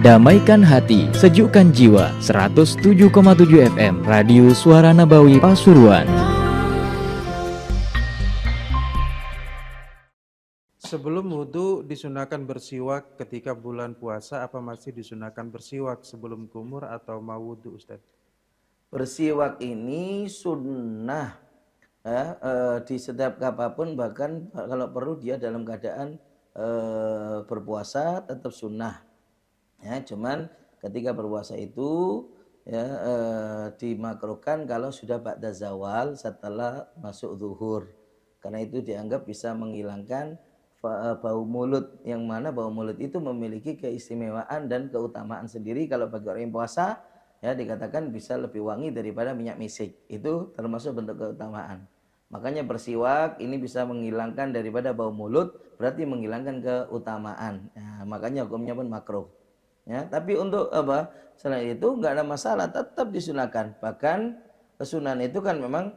Damaikan hati, sejukkan jiwa. 107,7 FM Radio Suara Nabawi Pasuruan. Sebelum wudhu disunahkan bersiwak ketika bulan puasa, apa masih disunahkan bersiwak sebelum kumur atau mau wudhu, Ustaz? Bersiwak ini sunnah di setiap apapun, bahkan kalau perlu dia dalam keadaan berpuasa tetap sunnah. Ya, cuman ketika berpuasa itu dimakruhkan kalau sudah ba'da zawal, setelah masuk zuhur. Karena itu dianggap bisa menghilangkan bau mulut, yang mana bau mulut itu memiliki keistimewaan dan keutamaan sendiri. Kalau bagi orang yang puasa, ya dikatakan bisa lebih wangi daripada minyak misik. Itu termasuk bentuk keutamaan. Makanya bersiwak ini bisa menghilangkan daripada bau mulut, berarti menghilangkan keutamaan. Ya, makanya hukumnya pun makruh. Ya, tapi untuk apa? Selain itu enggak ada masalah, tetap disunahkan. Bahkan kesunahan itu kan memang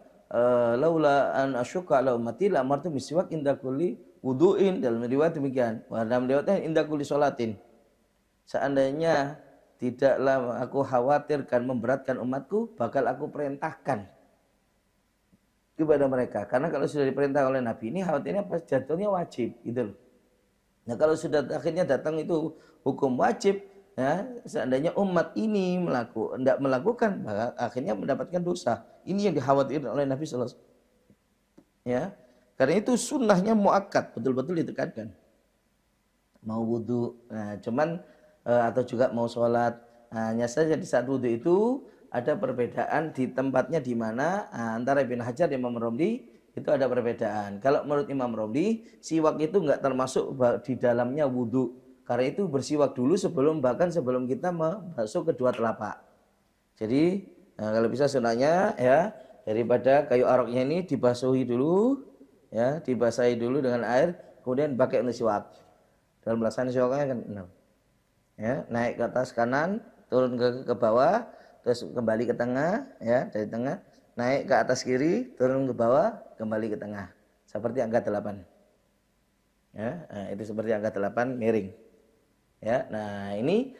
laula an asyqa ala ummati la amartu biswak inda kulli wudu'in, dalam riwayat demikian. Wa dalam riwayatnya inda kulli sholatin. Seandainya tidaklah aku khawatirkan memberatkan umatku, bakal aku perintahkan kepada mereka. Karena kalau sudah diperintah oleh Nabi ini, khawatirnya pas jatuhnya wajib, gitu loh. Nah, kalau sudah akhirnya datang itu hukum wajib, ya, seandainya umat ini tidak melakukan, maka akhirnya mendapatkan dosa. Ini yang dikhawatirkan oleh Nabi sallallahu alaihi wasallam. Ya, karena itu sunnahnya muakkad, betul-betul ditekankan. Mau wudhu, nah, cuman atau juga mau sholat, hanya saja di saat wudhu itu ada perbedaan di tempatnya di mana antara Ibn Hajar dan Imam Romli itu ada perbedaan. Kalau menurut Imam Romli, siwak itu enggak termasuk di dalamnya wudhu. Karena itu bersiwak dulu bahkan sebelum kita masuk kedua telapak. Jadi kalau bisa sunahnya ya, daripada kayu aroknya ini dibasahi dulu, ya, dibasahi dulu dengan air, kemudian pakai untuk siwak. Dalam pelaksanaan siwaknya kan ya, naik ke atas kanan, turun ke bawah, terus kembali ke tengah, ya, dari tengah, naik ke atas kiri, turun ke bawah, kembali ke tengah. Seperti angka 8. Ya, itu seperti angka 8 miring. Ya, nah ini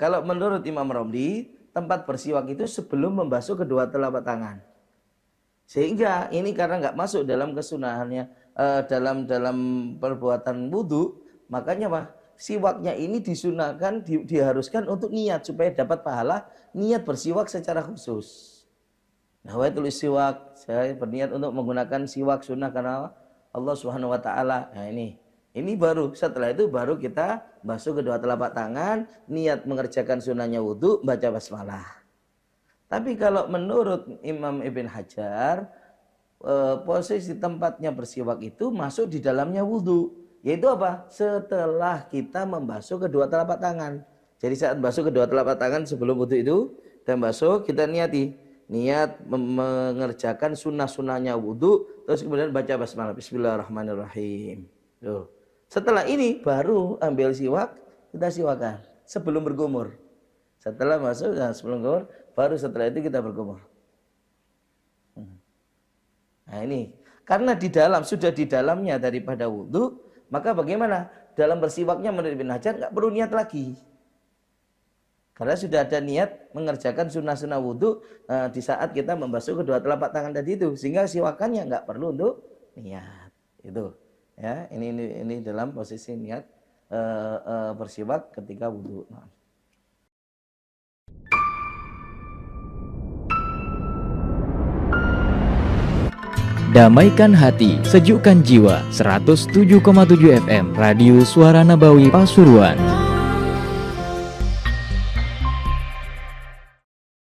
kalau menurut Imam Romli, tempat bersiwak itu sebelum membasuh kedua telapak tangan. Sehingga ini karena nggak masuk dalam kesunahannya, dalam perbuatan wudhu, makanya apa? Siwaknya ini disunahkan, diharuskan untuk niat supaya dapat pahala niat bersiwak secara khusus. Nah, wa tulis siwak, saya berniat untuk menggunakan siwak sunnah karena Allah Subhanahu wa taala. Nah, ini baru, setelah itu baru kita basuh kedua telapak tangan, niat mengerjakan sunnahnya wudhu, baca basmalah. Tapi kalau menurut Imam Ibn Hajar, posisi tempatnya bersiwak itu masuk di dalamnya wudhu. Yaitu apa? Setelah kita membasuh kedua telapak tangan. Jadi saat basuh kedua telapak tangan sebelum wudhu itu, dan basuh, kita niat mengerjakan sunnah-sunnahnya wudhu, terus kemudian baca basmalah, bismillahirrahmanirrahim. Tuh. Setelah ini baru ambil siwak, kita siwakan sebelum bergumur. Setelah masuk, sebelum bergumur, baru setelah itu kita bergumur. Nah ini, karena sudah di dalamnya daripada wudhu, maka bagaimana? Dalam bersiwaknya menurut Ibn Hajar nggak perlu niat lagi. Karena sudah ada niat mengerjakan sunnah-sunnah wudhu di saat kita membasuh kedua telapak tangan tadi itu. Sehingga siwakannya nggak perlu untuk niat. Itu. Ya, ini dalam posisi niat bersiwak ketika wudhu. Damaikan hati, sejukkan jiwa. 107,7 FM Radio Suara Nabawi Pasuruan.